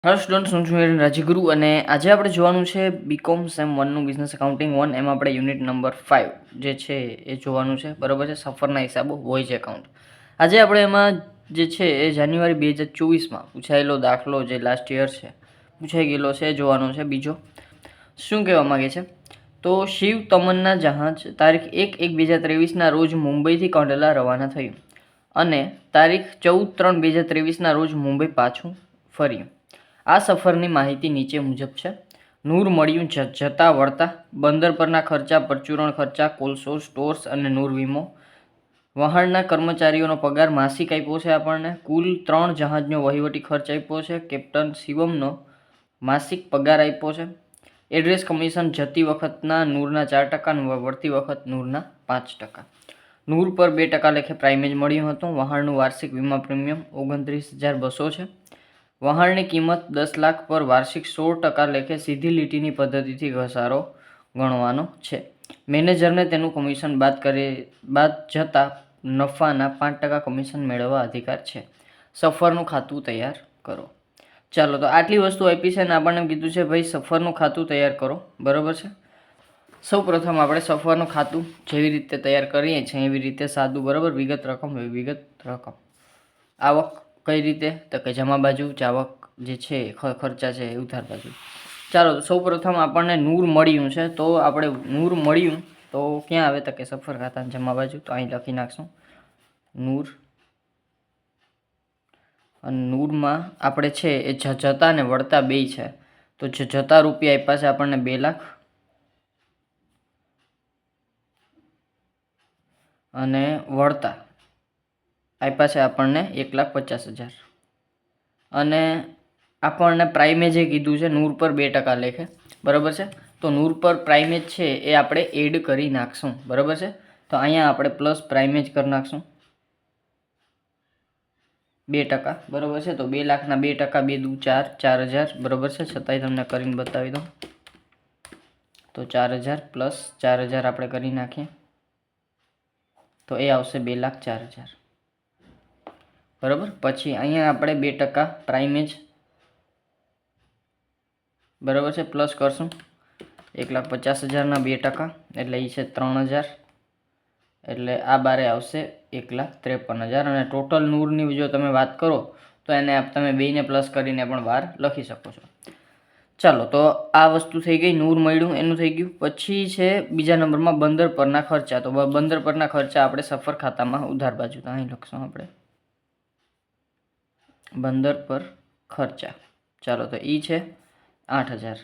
Hello students, હું છું રાજગુરુ અને આજે આપણે જોવાનું છે બીકોમ સેમ 1નું બિઝનેસ એકાઉન્ટિંગ 1. એમાં આપણે યુનિટ નંબર 5 જે છે એ જોવાનું છે. બરાબર છે, સફરના હિસાબો વોઇસ એકાઉન્ટ. આજે આપણે એમાં જે છે એ જાન્યુઆરી 2024માં પૂછાયેલો દાખલો જે લાસ્ટ યર છે પૂછાઈ ગયેલો છે જોવાનો છે. બીજો શું કહેવા માગે છે તો શિવ તમન્ના જહાજ તારીખ 1/1/2023ના રોજ મુંબઈથી કંડલા રવાના થયું અને તારીખ 14/3/2023ના રોજ મુંબઈ પાછું ફર્યું. આ સફરની માહિતી નીચે મુજબ છે. નૂર મળ્યું જતા વળતા, બંદર પરના ખર્ચા, પરચુરણ ખર્ચા, કોલસો, સ્ટોર્સ અને નૂર વીમો, વહાણના કર્મચારીઓનો પગાર માસિક આપ્યો છે આપણને. કુલ 3 જહાજનો વહીવટી ખર્ચ આપ્યો છે. કેપ્ટન શિવમનો માસિક પગાર આપ્યો છે. એડ્રેસ કમિશન જતી વખતના નૂરના 4% વળતી વખત નૂરના 5%. નૂર પર 2% લેખે પ્રાઇમેજ મળ્યું હતું. વહાણનું વાર્ષિક વીમા પ્રીમિયમ 29,200 છે. વહાણની કિંમત 10 લાખ પર વાર્ષિક 16% લેખે સીધી લીટીની પદ્ધતિથી ઘસારો ગણવાનો છે. મેનેજરને તેનું કમિશન બાદ જતા નફાના 5% કમિશન મેળવવા અધિકાર છે. સફરનું ખાતું તૈયાર કરો. ચાલો, તો આટલી વસ્તુ આપી છે અને આપણને કીધું છે ભાઈ સફરનું ખાતું તૈયાર કરો. બરાબર છે. સૌ પ્રથમ આપણે સફરનું ખાતું જેવી રીતે તૈયાર કરીએ છીએ એવી રીતે સાદું. બરાબર, વિગત રકમ, વિગત રકમ. આવક કઈ રીતે તો કે જમા બાજુ, જાવક જે છે ખર્ચા છે એ ઉધાર બાજુ. ચાલો, સૌ પ્રથમ આપણને નૂર મળ્યું છે તો આપણે નૂર મળ્યું તો ક્યાં આવે તો કે સફર ખાતાની જમા બાજુ. તો અહીં લખી નાખશું નૂર. અને નૂરમાં આપણે છે એ જતા ને વળતા બે છે. તો જતા રૂપિયા આપ્યા છે આપણને 2 લાખ અને વળતા આપ્યા છે આપણને 1,50,000. અને આપણને પ્રાઇમેજે કીધું છે નૂર પર 2% લેખે. બરાબર છે. તો નૂર પર પ્રાઇમેજ છે એ આપણે એડ કરી નાખશું. બરાબર છે. તો અહીંયા આપણે પ્લસ પ્રાઇમેજ કરી નાખશું 2%. બરાબર છે. તો 2 લાખના 2%, 2 દુ 4, 4,000. બરાબર છે. છતાંય તમને કરીને બતાવી દઉં. તો 4,000 પ્લસ 4,000 આપણે કરી નાખીએ તો એ આવશે 2,04,000. બરાબર. પછી અહીંયા આપણે 2% પ્રાઇમેજ, બરાબર છે, પ્લસ કરશું 1,50,000ના 2% એટલે એ છે 3,000. એટલે આ બારે આવશે 1,53,000. અને ટોટલ નૂરની જો તમે વાત કરો તો એને તમે બેને પ્લસ કરીને પણ બહાર લખી શકો છો. ચાલો, તો આ વસ્તુ થઈ ગઈ. નૂર મળ્યું એનું થઈ ગયું. પછી છે બીજા નંબરમાં બંદર પરના ખર્ચા. તો બંદર પરના ખર્ચા આપણે સફર ખાતામાં ઉધાર બાજુ. તો અહીં લખશું આપણે બંદર પર ખર્ચા. ચાલો, તો એ છે 8,000.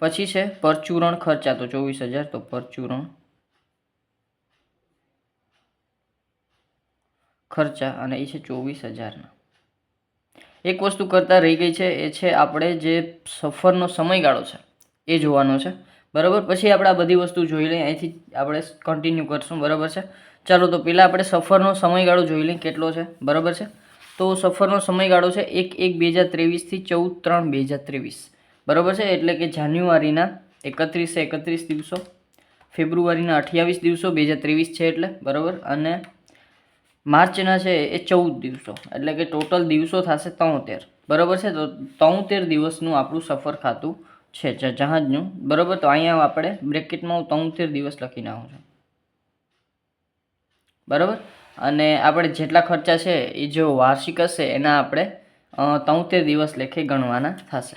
પછી છે પરચુરણ ખર્ચા. તો 24,000. તો પરચુરણ ખર્ચા અને એ છે 24,000ના. એક વસ્તુ કરતા રહી ગઈ છે, એ છે આપણે જે સફરનો સમયગાળો છે એ જોવાનો છે. બરાબર. પછી આપણે આ બધી વસ્તુ જોઈ લઈએ. અહીંથી આપણે કન્ટિન્યુ કરશું. બરાબર છે. ચાલો, તો પહેલાં આપણે સફરનો સમયગાળો જોઈ લઈએ કેટલો છે. બરાબર છે. તો સફરનો સમયગાળો છે 1/1/2023 થી 14/3/2023. બરાબર છે. એટલે કે જાન્યુઆરીના 31 દિવસો, ફેબ્રુઆરીના 28 દિવસો 2023 છે એટલે. બરાબર. અને માર્ચના છે એ 14 દિવસો. એટલે કે ટોટલ દિવસો થશે 73. બરાબર છે. તો 73 દિવસનું આપણું સફર ખાતું છે જહાજનું. બરાબર. તો અહીંયા આપણે બ્રેકેટમાં 73 દિવસ લખી નાખું છું. બરાબર. અને આપણે જેટલા ખર્ચા છે એ જો વાર્ષિક હશે એના આપણે 73 દિવસ લેખે ગણવાના થશે.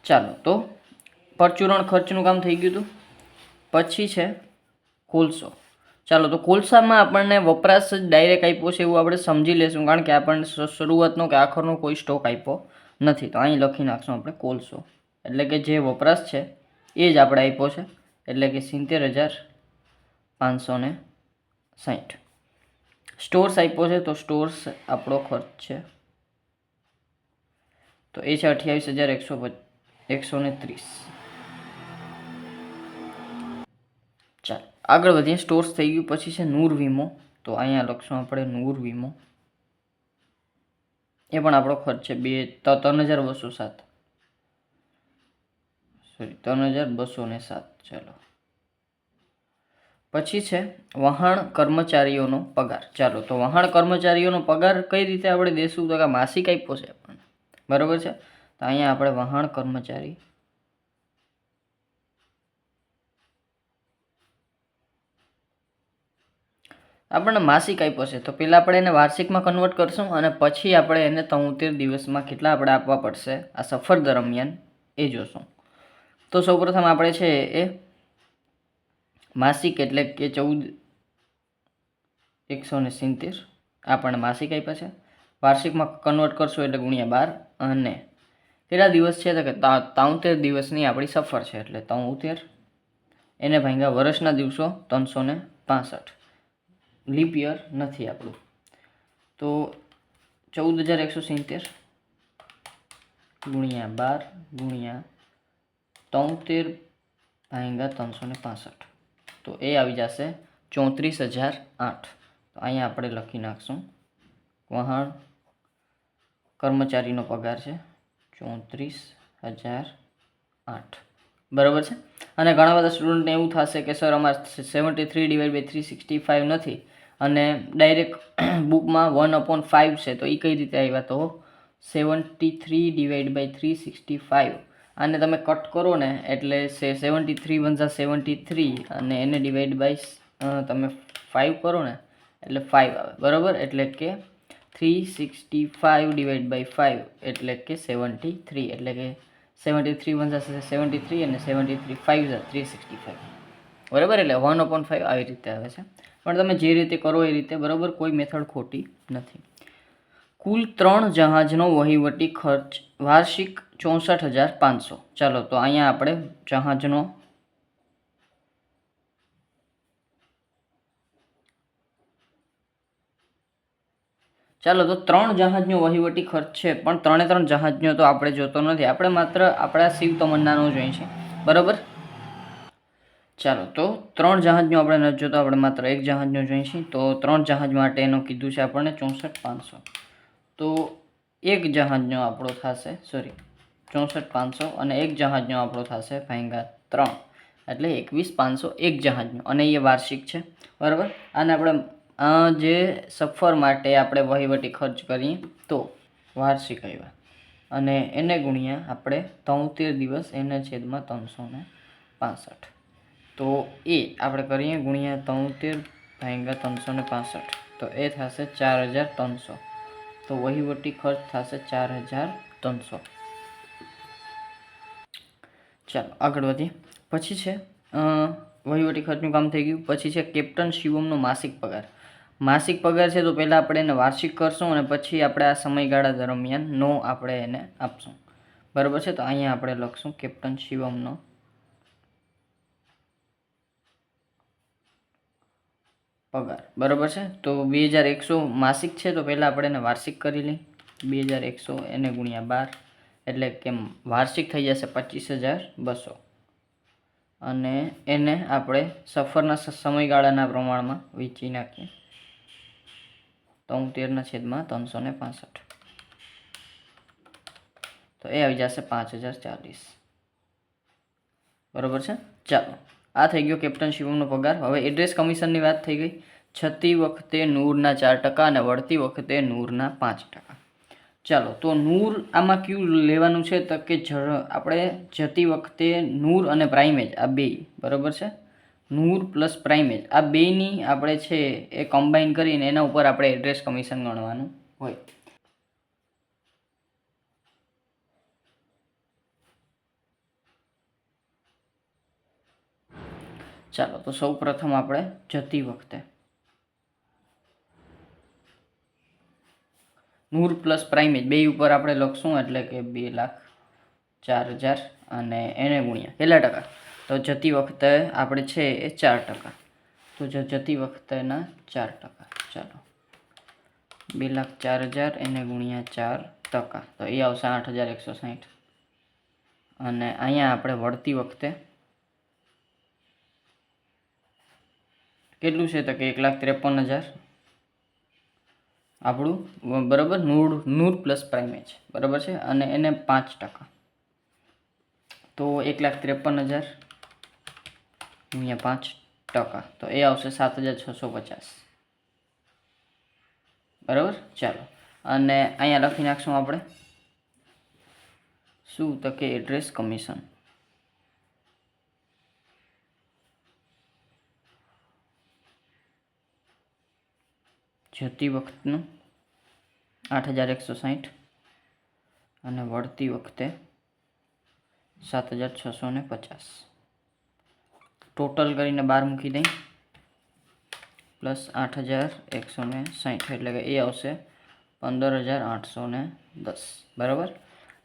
ચાલો, તો પરચુરણ ખર્ચનું કામ થઈ ગયું હતું. પછી છે કોલસો. ચાલો, તો કોલસામાં આપણને વપરાશ જ ડાયરેક્ટ આપ્યો છે એવું આપણે સમજી લેશું, કારણ કે આપણને શરૂઆતનો કે આખરનો કોઈ સ્ટોક આપ્યો નથી. તો અહીં લખી નાખશું આપણે કોલસો. એટલે કે જે વપરાશ છે એ જ આપણે આપ્યો છે. એટલે કે 70,560. સ્ટોર્સ આપ્યો છે તો સ્ટોર્સ આપણો ખર્ચ છે. તો એ છે 28,130. ચાલો, આગળ વધીએ. સ્ટોર્સ થઈ ગયું. પછી છે નૂર વીમો. તો અહીંયા લખશું આપણે નૂર વીમો. એ પણ આપણો ખર્ચ છે 3,207. સોરી, 3,207. ચાલો, પછી છે વહાણ કર્મચારીઓનો પગાર. ચાલો તો વહાણ કર્મચારીઓનો પગાર કઈ રીતે આપણે દેશું? તો કે માસિક આપ્યો છે આપણને, બરાબર છે. તો અહીંયા આપણે વહાણ કર્મચારી આપણને માસિક આપ્યો છે, તો પહેલાં આપણે એને વાર્ષિકમાં કન્વર્ટ કરશું અને પછી આપણે એને 73 દિવસમાં કેટલા આપણે આપવા પડશે આ સફર દરમિયાન એ જોશું. તો સૌપ્રથમ આપણે છે એ માસિક એટલે કે 14,170 આપણને માસિક આપ્યા છે. વાર્ષિકમાં કન્વર્ટ કરશું એટલે ×12 અને કેટલા દિવસ છે તો કે 73 દિવસની આપણી સફર છે એટલે 73 એને ભાગ્યા વર્ષના દિવસો 365. લીપ યર નથી આપણું, તો 14,170 ×12 ×73 ભાગ્યા 365, તો એ આવી જશે 34,008. તો અહીંયા આપણે લખી નાખશું વહાણ કર્મચારીનો પગાર છે 34,008, બરાબર છે. અને ઘણા બધા સ્ટુડન્ટને એવું થશે કે સર અમારે 73/365 નથી અને ડાયરેક્ટ બુકમાં 1/5 છે, તો એ કઈ રીતે આવ્યા? તો 73/365 આને તમે કટ કરો ને એટલે 73 × 73 અને એને ડિવાઈડ બાય તમે 5 કરો ને એટલે 5 આવે, બરાબર. એટલે કે 365/5 એટલે કે 73, એટલે કે 73 × 73 અને 73 5 365, બરાબર. એટલે 1/5 આવી રીતે આવે છે. પણ તમે જે રીતે કરો એ રીતે, બરાબર, કોઈ મેથડ ખોટી નથી. કુલ 3 જહાજનો વહીવટી ખર્ચ વાર્ષિક 64,500. ચાલો તો અહીંયા આપણે જહાજનો ચાલો તો 3 જહાજનો વહીવટી ખર્ચ છે, પણ 3 જહાજનો તો આપણે જોતો નથી, આપણે માત્ર આપણા શિવ તમન્નાનો જોઈએ છે, બરાબર. ચાલો તો 3 જહાજનો આપણે નથી જોતો, આપણે માત્ર એક જહાજનો જોઈએ છીએ. તો 3 જહાજ માટે એનું કીધું છે આપણને 64,500. તો એક જહાજનો આપણો થશે 64,500 અને એક જહાજનો આપણો થશે ભાગ્યા 3 એટલે 21,500 એક જહાજનો, અને એ વાર્ષિક છે, બરાબર. અને આપણે જે સફર માટે આપણે વહીવટી ખર્ચ કરીએ તો વાર્ષિક આવ્યા અને એને ગુણ્યા આપણે 73 દિવસ એને છેદમાં 365, તો એ આપણે કરીએ ગુણ્યા 73 ભાગ્યા 365, તો એ થશે 4,300. તો વહીવટી ખર્ચ થશે 4,300. ચાલો આગળ વધીએ. પછી છે વહીવટી ખર્ચનું કામ થઈ ગયું. પછી છે કેપ્ટન શિવમનો માસિક પગાર. માસિક પગાર છે તો પહેલાં આપણે એને વાર્ષિક કરશું અને પછી આપણે આ સમયગાળા દરમિયાનનો આપણે એને આપશું, બરાબર છે. તો અહીંયા આપણે લખશું કેપ્ટન શિવમનો પગાર, બરાબર છે. તો 2,100 માસિક છે તો પહેલાં આપણે એને વાર્ષિક કરી લઈએ. 2,100 એને ×12 એટલે કે વાર્ષિક થઈ જશે 25,200 અને એને આપણે સફરના સમયગાળાના પ્રમાણમાં વેચી નાખીએ 73/365, તો એ આવી જશે 5,040, બરાબર છે. ચાલો આ થઈ ગયો કેપ્ટન શિવમનો પગાર. હવે એડ્રેસ કમિશનની વાત થઈ ગઈ. જતી વખતે નૂરના 4% અને વળતી વખતે નૂરના 5%. ચાલો તો નૂર આમાં કયું લેવાનું છે તો કે આપણે જતી વખતે નૂર અને પ્રાઇમેજ આ બે, બરાબર છે. નૂર પ્લસ પ્રાઇમેજ આ બેની આપણે છે એ કમ્બાઈન કરીને એના ઉપર આપણે એડ્રેસ કમિશન ગણવાનું હોય. ચાલો તો સૌ પ્રથમ આપણે જતી વખતે નૂર પ્લસ પ્રાઇમેજ બે ઉપર આપણે લખશું એટલે કે 2,04,000 અને એને ગુણ્યા કેટલા ટકા? તો જતી વખતે આપણે છે એ 4%, તો જતી વખતેના 4%. ચાલો 2,04,000 એને ગુણ્યા 4%, તો એ આવશે 8,160. અને અહીંયા આપણે વળતી વખતે કેટલું છે તો કે 1,53,000 આપણું, બરાબર. નૂર પ્લસ પ્રાઇમેજ, બરાબર છે. અને એને 5%, તો 1,53,000 × 5 તો એ આવશે 7650. બરાબર. ચાલો, અને અહીંયા લખી નાખશું આપણે શું તો કે એડ્રેસ કમિશન. જતી વખતનું 8160 અને વળતી વખતે 7650. ટોટલ કરીને 12 મૂકી દઈ પ્લસ 8160 એટલે કે એ આવશે 15810. બરાબર.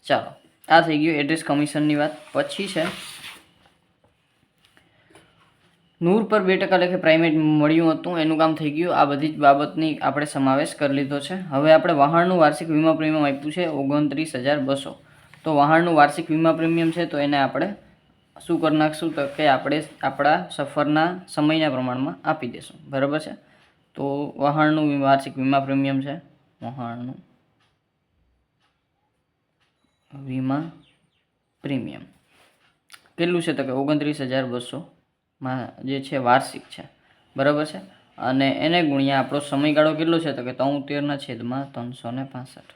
ચાલો, આ થઈ ગયું એડ્રેસ કમિશનની વાત. પછી છે નૂર પર 2% લેખે પ્રાઇમેટ મળ્યું હતું, એનું કામ થઈ ગયું. આ બધી જ બાબતની આપણે સમાવેશ કરી લીધો છે. હવે આપણે વહાણનું વાર્ષિક વીમા પ્રીમિયમ આપ્યું છે 29200. તો વહાણનું વાર્ષિક વીમા પ્રીમિયમ છે તો એને આપણે શું કરી નાખશું તો કે આપણે આપણા સફરના સમયના પ્રમાણમાં આપી દઈશું. બરાબર છે. તો વહાણનું વાર્ષિક વીમા પ્રીમિયમ છે, વહાણનું વીમા પ્રીમિયમ કેટલું છે તો કે 29200 માં જે છે વાર્ષિક છે. બરાબર છે. અને એને ગુણ્યા આપણો સમયગાળો કેટલો છે તો કે 73/365.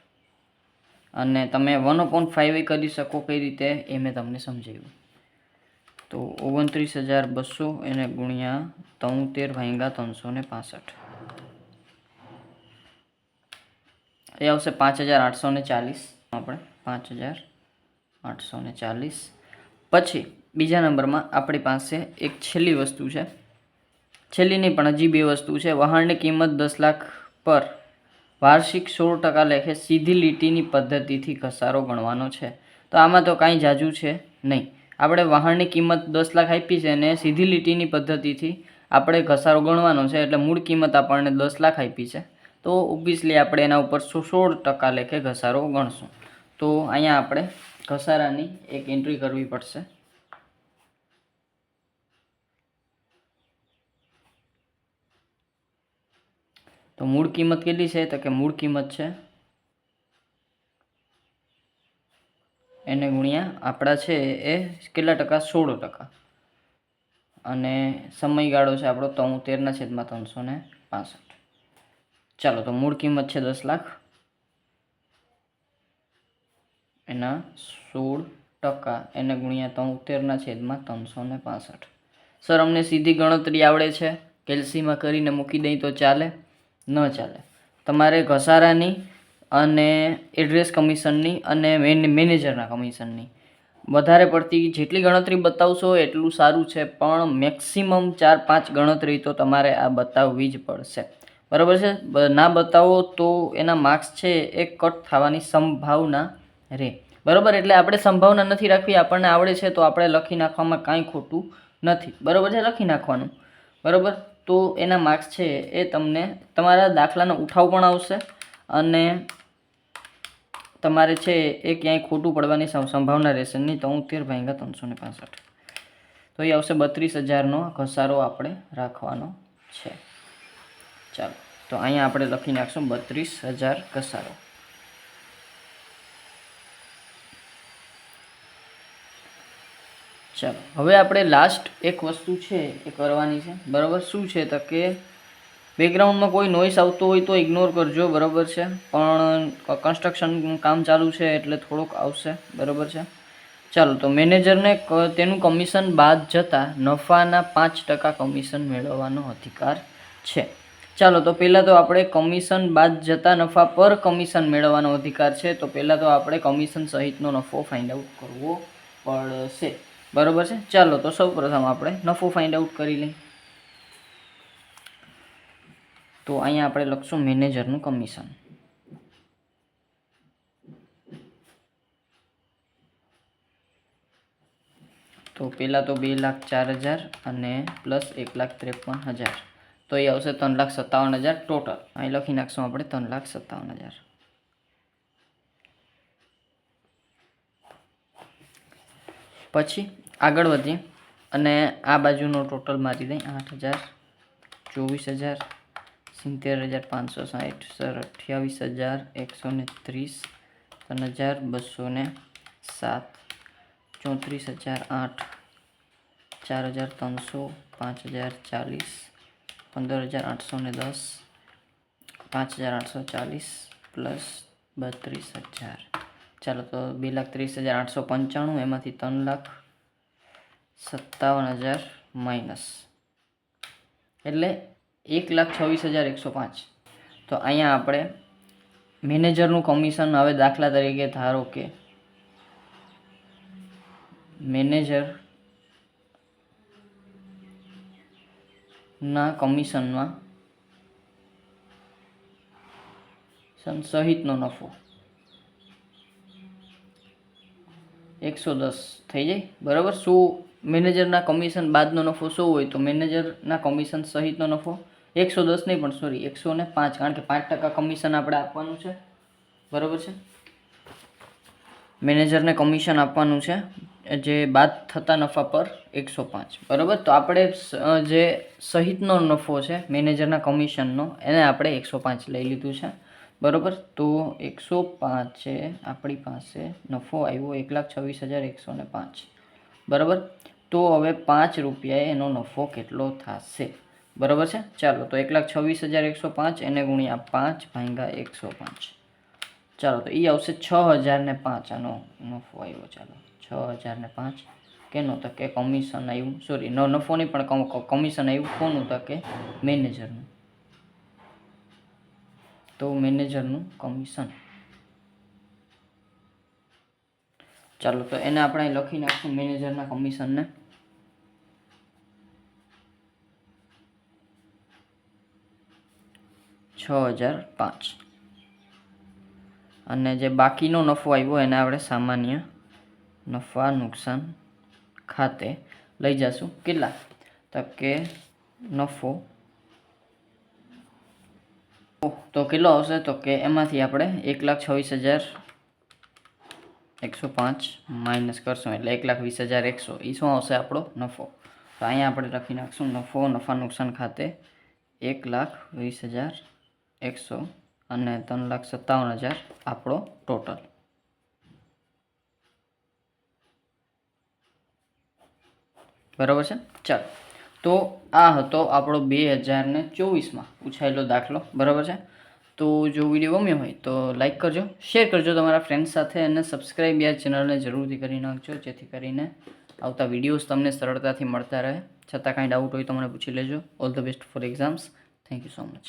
અને તમે 1/5 કરી શકો કઈ રીતે એ મેં તમને સમજાવ્યું. તો 29200 એને ગુણ્યા 73/365 એ આવશે 5840. આપણે 5840. પછી બીજા નંબરમાં આપણી પાસે એક છેલ્લી વસ્તુ છે, છેલ્લી નહીં પણ હજી બે વસ્તુ છે. વહાણની કિંમત 10 લાખ પર વાર્ષિક 16% લેખે સીધી લીટીની પદ્ધતિથી ઘસારો ગણવાનો છે. તો આમાં તો કાંઈ જાજુ છે નહીં. આપણે વહાણની કિંમત 10 લાખ આપી છે અને સીધી લીટીની પદ્ધતિથી આપણે ઘસારો ગણવાનો છે. એટલે મૂળ કિંમત આપણને 10 લાખ આપી છે તો ઓબ્વિયસલી આપણે એના ઉપર 16% લેખે ઘસારો ગણશું. તો અહીંયા આપણે ઘસારાની એક એન્ટ્રી કરવી પડશે. તો મૂળ કિંમત કેટલી છે તો કે મૂળ કિંમત છે એને ગુણ્યા આપણા છે એ કેટલા ટકા 16%. અને સમયગાળો છે આપણો 73/365. ચાલો, તો મૂળ કિંમત છે 10 લાખ, એના 16% એને ગુણ્યા 73/365. સર અમને સીધી ગણતરી આવડે છે, કેલ્સીમાં કરીને મૂકી દઈ તો ચાલે? ન ચાલે. તમારે ઘસારાની અને એડ્રેસ કમિશનની અને મેનેજરના કમિશનની વધારે પડતી જેટલી ગણતરી બતાવશો એટલું સારું છે, પણ મેક્સિમમ 4-5 ગણતરી તો તમારે આ બતાવવી જ પડશે. બરાબર છે. ના બતાવો તો એના માર્ક્સ છે એ કટ થવાની સંભાવના રહે. બરાબર. એટલે આપણે સંભાવના નથી રાખવી, આપણને આવડે છે તો આપણે લખી નાખવામાં કાંઈ ખોટું નથી. બરાબર છે, લખી નાખવાનું. બરાબર. તો એના માર્ક્સ છે એ તમને તમારા દાખલાનો ઉઠાવ પણ આવશે અને તમારે છે એ ક્યાંય ખોટું પડવાની સંભાવના રહેશે નહીં. 73/365 તો એ આવશે 32,000નો ઘસારો આપણે રાખવાનો છે. ચાલો, તો અહીંયા આપણે લખી નાખશું 32,000 ઘસારો. ચાલો, હવે આપણે લાસ્ટ એક વસ્તુ છે એ કરવાની છે. બરાબર. શું છે તો કે બેકગ્રાઉન્ડમાં કોઈ નોઈસ આવતો હોય તો ઇગ્નોર કરજો. બરાબર છે. પણ કન્સ્ટ્રક્શન કામ ચાલુ છે એટલે થોડુંક આવશે. બરાબર છે. ચાલો, તો મેનેજરને તેનું કમિશન બાદ જતાં નફાના 5% કમિશન મેળવવાનો અધિકાર છે. ચાલો, તો પહેલાં તો આપણે કમિશન બાદ જતાં નફા પર કમિશન મેળવવાનો અધિકાર છે. તો પહેલાં તો આપણે કમિશન સહિતનો નફો ફાઇન્ડ આઉટ કરવો પડશે. બરાબર છે. ચાલો, તો સૌ પ્રથમ આપણે નફો ફાઇન્ડ આઉટ કરી લઈએ. તો અહીંયા આપણે લખશું મેનેજરનું કમિશન. તો પહેલાં તો 2,04,000 અને પ્લસ 1,53,000 તો એ આવશે 3,57,000 ટોટલ. અહીં લખી નાખશું આપણે 3,57,000. પછી આગળ વધીએ અને આ બાજુનો ટોટલ મારી દઈ 8,000, 24,000, 70,560, સર 28,130, 3,207, 34,008, 4,300, 5,040, 15,810, 5,840 પ્લસ 32,000. ચાલો તો 2,30,895, એમાંથી 3,57,000 માઇનસ એટલે 1,26,105. તો અહીંયા આપણે મેનેજરનું કમિશન, હવે દાખલા તરીકે ધારો કે મેનેજરના કમિશનમાં સહિતનો નફો 110 થઈ જાય, બરાબર. શું મેનેજરના કમિશન બાદનો નફો શું હોય? તો મેનેજરના કમિશન સહિતનો નફો 110 નહીં, પણ સોરી 105, કારણ કે 5% કમિશન આપણે આપવાનું છે, બરાબર છે. મેનેજરને કમિશન આપવાનું છે જે બાદ થતા નફા પર 105, બરાબર. તો આપણે જે સહિતનો નફો છે મેનેજરના કમિશનનો, એને આપણે 105 લઈ લીધું છે, બરાબર. તો 105 છે આપણી પાસે નફો આવ્યો 1,26,105, બરાબર. તો હવે 5 રૂપિયાએ એનો નફો કેટલો થશે, બરાબર છે. ચાલો તો 1,26,105 એને ગુણ્યા 5 ભાગ્યા 105. ચાલો તો એ આવશે 6,005 આનો નફો આવ્યો. ચાલો 6,005 કેનો? તો કે કમિશન આવ્યું, સોરી નફો નહીં પણ કમિશન આવ્યું. કોનું? તો કે મેનેજરનું. તો મેનેજરનું કમિશન. ચાલો તો એને આપણે લખી નાખશું મેનેજરના કમિશનને. $6,005 અને જે બાકીનો નફો આવ્યો એને આપણે સામાન્ય નફા નુકસાન ખાતે લઈ જશું. કેટલા? તો કે નફો તો કેટલો આવશે? તો કે એમાંથી આપણે 1,26,105 માઇનસ કરશું એટલે 1,20,100. એ શું આવશે? આપણો નફો. તો અહીંયા આપણે લખી નાખશું નફો નફા નુકસાન ખાતે 1,20,100 અને 3,57,000 આપણો ટોટલ. બરાબર છે. ચાલો તો આ હતો આપણો 2024માં પૂછાયેલો દાખલો, બરાબર છે. તો જો વિડીયો ગમ્યો હોય તો લાઈક કરજો, શેર કરજો તમારા ફ્રેન્ડ્સ સાથે, અને સબસ્ક્રાઈબ યાર ચેનલને જરૂરથી કરી નાખજો, જેથી કરીને આવતા વિડીયોઝ તમને સરળતાથી મળતા રહે. છતાં કાંઈ ડાઉટ હોય તો મને પૂછી લેજો. All the best for exams. Thank you so much.